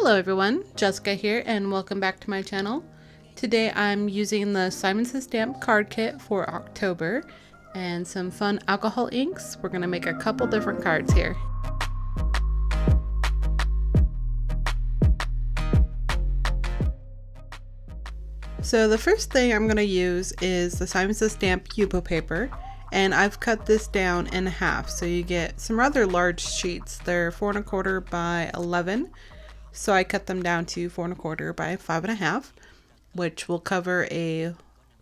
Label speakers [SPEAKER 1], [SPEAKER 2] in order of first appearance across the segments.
[SPEAKER 1] Hello everyone, Jessica here and welcome back to my channel. Today I'm using the Simon Says Stamp card kit for October and some fun alcohol inks. We're going to make a couple different cards here. So the first thing I'm going to use is the Simon Says Stamp Yupo Paper, and I've cut this down in half so you get some rather large sheets. They're 4 1/4 by 11. So I cut them down to 4 1/4 by 5 1/2, which will cover a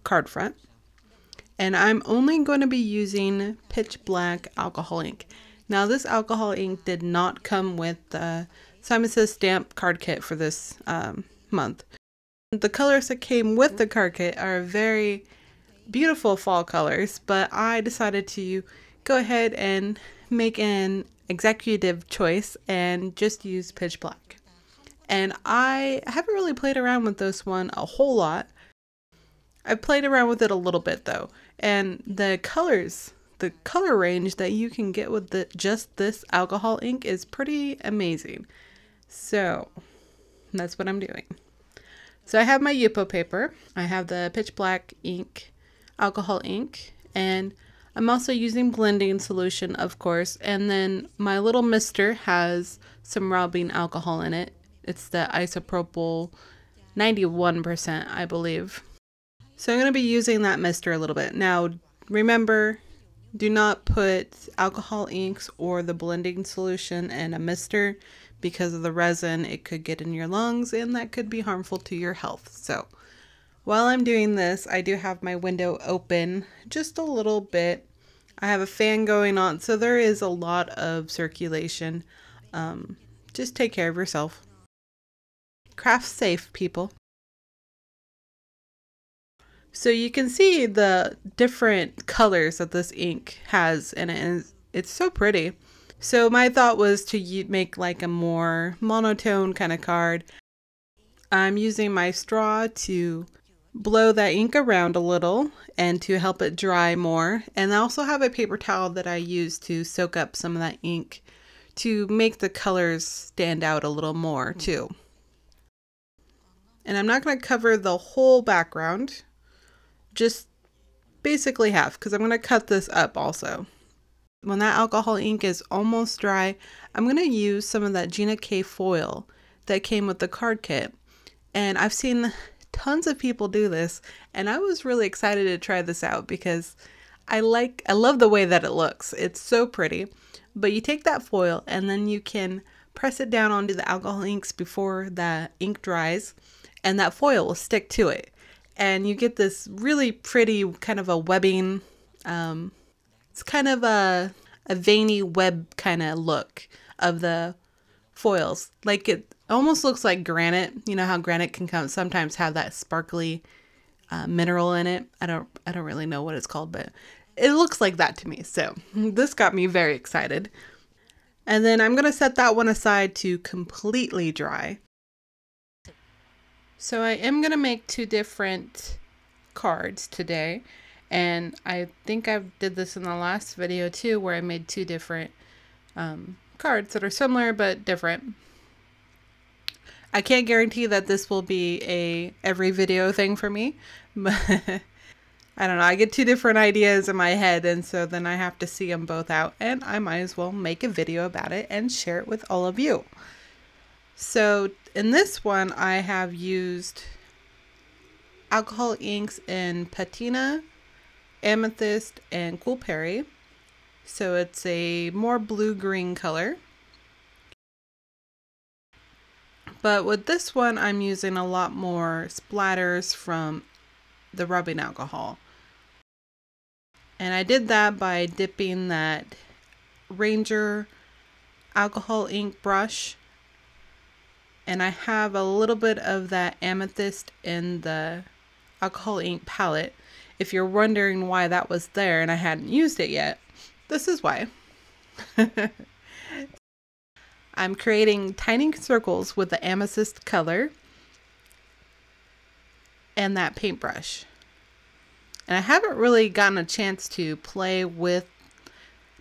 [SPEAKER 1] card front. And I'm only going to be using pitch black alcohol ink. Now this alcohol ink did not come with the Simon Says Stamp card kit for this month. The colors that came with the card kit are very beautiful fall colors, but I decided to go ahead and make an executive choice and just use pitch black. And I haven't really played around with this one a whole lot. I've played around with it a little bit though, and the colors, the color range that you can get with just this alcohol ink is pretty amazing. So that's what I'm doing. So I have my Yupo paper, I have the pitch black ink, alcohol ink, and I'm also using blending solution, of course, and then my little mister has some raw bean alcohol in it. It's the isopropyl 91%, I believe. So I'm going to be using that mister a little bit. Now, remember, do not put alcohol inks or the blending solution in a mister because of the resin. It could get in your lungs and that could be harmful to your health. So while I'm doing this, I do have my window open just a little bit. I have a fan going on, so there is a lot of circulation. Just take care of yourself. Craft safe, people. So you can see the different colors that this ink has in it, and it's so pretty. So my thought was to make like a more monotone kind of card. I'm using my straw to blow that ink around a little and to help it dry more. And I also have a paper towel that I use to soak up some of that ink to make the colors stand out a little more too. And I'm not going to cover the whole background, just basically half, because I'm going to cut this up also. When that alcohol ink is almost dry, I'm going to use some of that Gina foil that came with the card kit. And I've seen tons of people do this, and I was really excited to try this out because I love the way that it looks. It's so pretty. But you take that foil and then you can press it down onto the alcohol inks before the ink dries, and that foil will stick to it. And you get this really pretty kind of a webbing, it's kind of a veiny web kind of look of the foils. Like it almost looks like granite. You know how granite can sometimes have that sparkly mineral in it. I don't really know what it's called, but it looks like that to me. So this got me very excited. And then I'm going to set that one aside to completely dry. So I am going to make 2 different cards today. And I think I did this in the last video too, where I made 2 different cards that are similar but different. I can't guarantee that this will be a every video thing for me, but I don't know. I get 2 different ideas in my head, and so then I have to see them both out, and I might as well make a video about it and share it with all of you. So in this one, I have used alcohol inks in Patina, Amethyst, and Cool Peri. So it's a more blue-green color. But with this one, I'm using a lot more splatters from the rubbing alcohol. And I did that by dipping that Ranger alcohol ink brush. And I have a little bit of that amethyst in the alcohol ink palette. If you're wondering why that was there and I hadn't used it yet, this is why. I'm creating tiny circles with the amethyst color and that paintbrush. And I haven't really gotten a chance to play with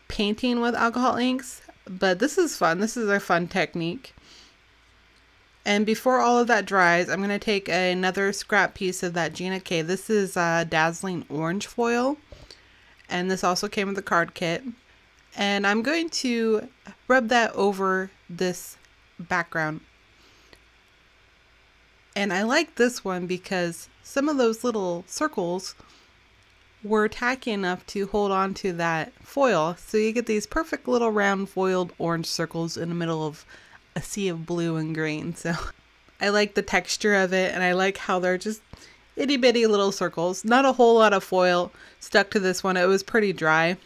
[SPEAKER 1] painting with alcohol inks, but this is fun. This is a fun technique. And before all of that dries, I'm going to take another scrap piece of that Gina K. This is Dazzling Orange foil. And this also came with the card kit. And I'm going to rub that over this background. And I like this one because some of those little circles were tacky enough to hold on to that foil. So you get these perfect little round foiled orange circles in the middle of a sea of blue and green. So I like the texture of it, and I like how they're just itty bitty little circles. Not a whole lot of foil stuck to this one. It was pretty dry.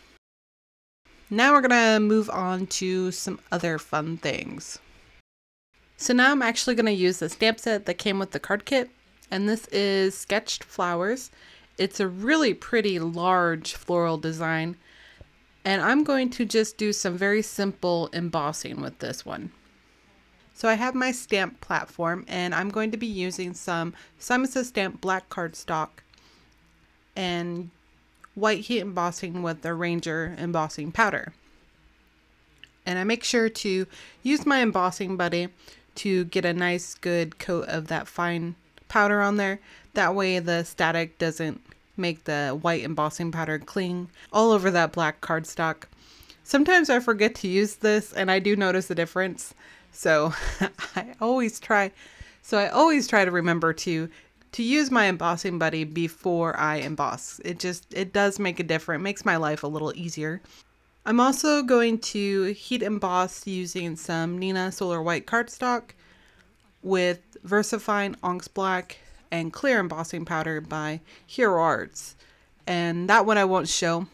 [SPEAKER 1] Now we're gonna move on to some other fun things. So now I'm actually gonna use the stamp set that came with the card kit, and this is Sketched Flowers. It's a really pretty large floral design, and I'm going to just do some very simple embossing with this one. So I have my stamp platform, and I'm going to be using some SSS Stamp Black Cardstock and white heat embossing with the Ranger embossing powder. And I make sure to use my embossing buddy to get a nice good coat of that fine powder on there. That way the static doesn't make the white embossing powder cling all over that black cardstock. Sometimes I forget to use this, and I do notice a difference. So I always try to remember to use my embossing buddy before I emboss. It does make a difference. It makes my life a little easier. I'm also going to heat emboss using some Neenah Solar White cardstock with VersaFine Onyx Black and clear embossing powder by Hero Arts. And that one I won't show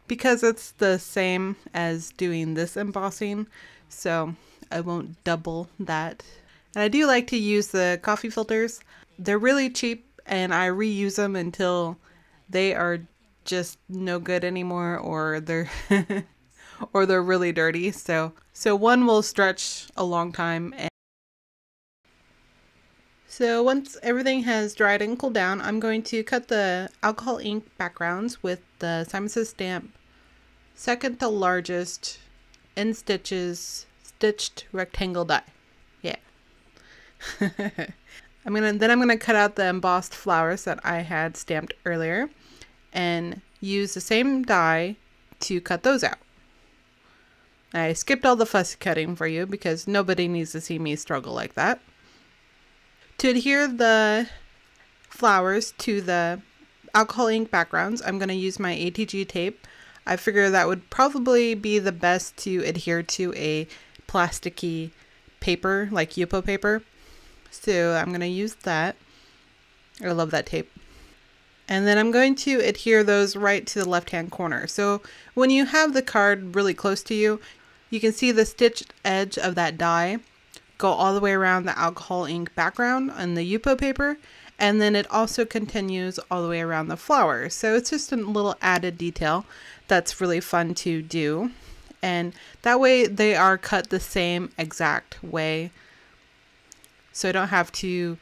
[SPEAKER 1] because it's the same as doing this embossing, so I won't double that. And I do like to use the coffee filters. They're really cheap, and I reuse them until they are just no good anymore, or they're or they're really dirty. So one will stretch a long time. So once everything has dried and cooled down, I'm going to cut the alcohol ink backgrounds with the SSS Stamp second to largest in stitches Stitched Rectangle Die. Yeah. I'm gonna cut out the embossed flowers that I had stamped earlier and use the same die to cut those out. I skipped all the fussy cutting for you because nobody needs to see me struggle like that. To adhere the flowers to the alcohol ink backgrounds, I'm going to use my ATG tape. I figure that would probably be the best to adhere to a plasticky paper like Yupo paper. So I'm going to use that. I love that tape. And then I'm going to adhere those right to the left-hand corner. So when you have the card really close to you, you can see the stitched edge of that die go all the way around the alcohol ink background on the Yupo paper, and then it also continues all the way around the flower. So it's just a little added detail that's really fun to do, and that way they are cut the same exact way, so I don't have to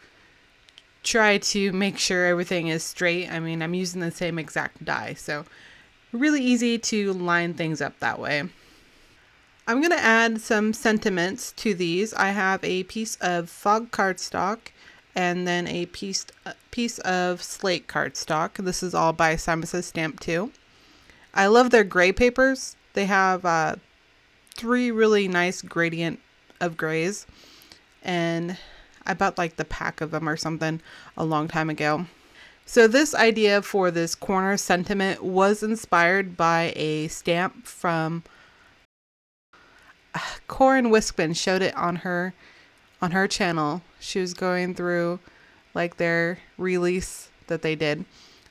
[SPEAKER 1] try to make sure everything is straight. I mean, I'm using the same exact die, so really easy to line things up that way. I'm going to add some sentiments to these. I have a piece of Fog Cardstock and then a piece of Slate Cardstock. This is all by SSS Stamp too. I love their gray papers. They have 3 really nice gradient of grays, and I bought like the pack of them or something a long time ago. So this idea for this corner sentiment was inspired by a stamp from Koren Wiskman. Showed it on her channel. She was going through like their release that they did.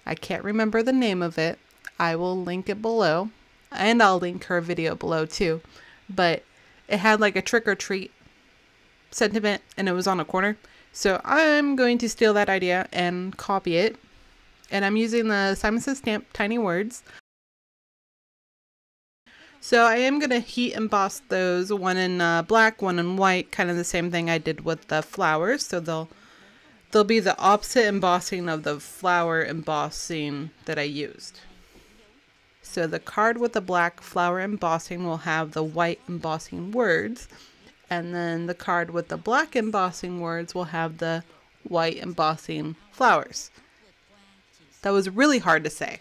[SPEAKER 1] I can't remember the name of it. I will link it below, and I'll link her video below too. But it had like a trick or treat sentiment, and it was on a corner. So I'm going to steal that idea and copy it. And I'm using the SSS Stamp Tiny Words. So I am going to heat emboss those, one in black, one in white, kind of the same thing I did with the flowers. So they'll be the opposite embossing of the flower embossing that I used. So the card with the black flower embossing will have the white embossing words, And then the card with the black embossing words will have the white embossing flowers. That was really hard to say.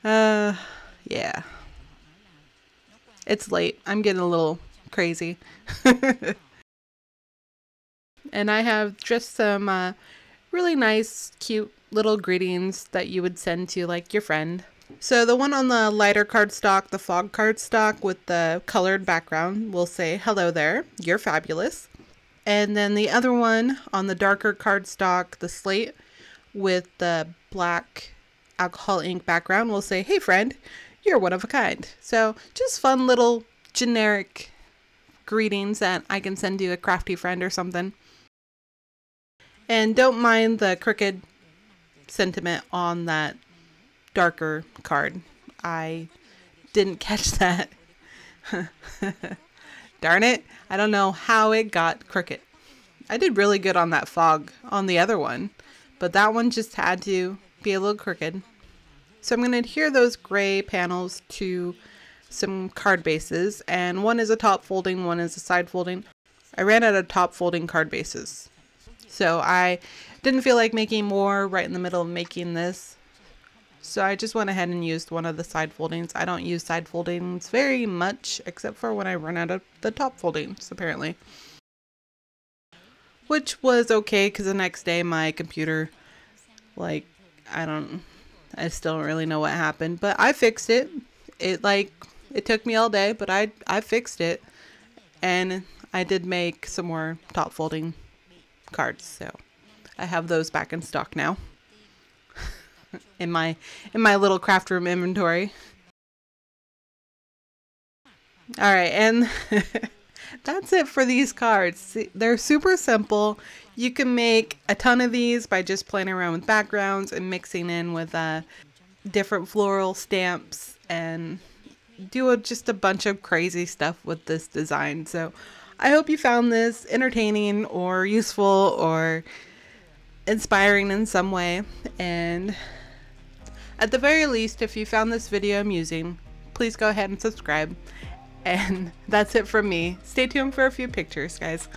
[SPEAKER 1] Yeah. It's late. I'm getting a little crazy. And I have just some really nice, cute little greetings that you would send to like your friend. So the one on the lighter cardstock, the Fog Cardstock with the colored background, will say, "Hello there, you're fabulous." And then the other one on the darker cardstock, the Slate with the black alcohol ink background, will say, "Hey friend, you're one of a kind." So just fun little generic greetings that I can send to a crafty friend or something. And don't mind the crooked sentiment on that darker card. I didn't catch that. Darn it. I don't know how it got crooked. I did really good on that fog on the other one, but that one just had to be a little crooked. So I'm going to adhere those gray panels to some card bases, and one is a top folding, one is a side folding. I ran out of top folding card bases, so I didn't feel like making more right in the middle of making this. So I just went ahead and used one of the side foldings. I don't use side foldings very much, except for when I run out of the top foldings, apparently. Which was okay, because the next day my computer, like, I still don't really know what happened, but I fixed it. It took me all day, but I fixed it. And I did make some more top folding cards, so I have those back in stock now. in my little craft room inventory. All right, and that's it for these cards. See, they're super simple. You can make a ton of these by just playing around with backgrounds and mixing in with different floral stamps and do just a bunch of crazy stuff with this design. So I hope you found this entertaining or useful or inspiring in some way. And at the very least, if you found this video amusing, please go ahead and subscribe. And that's it from me. Stay tuned for a few pictures, guys.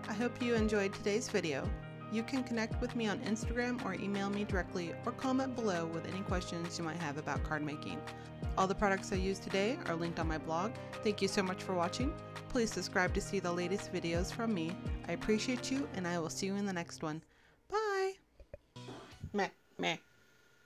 [SPEAKER 1] I hope you enjoyed today's video. You can connect with me on Instagram or email me directly or comment below with any questions you might have about card making. All the products I used today are linked on my blog. Thank you so much for watching. Please subscribe to see the latest videos from me. I appreciate you, and I will see you in the next one. Bye! Meh, meh.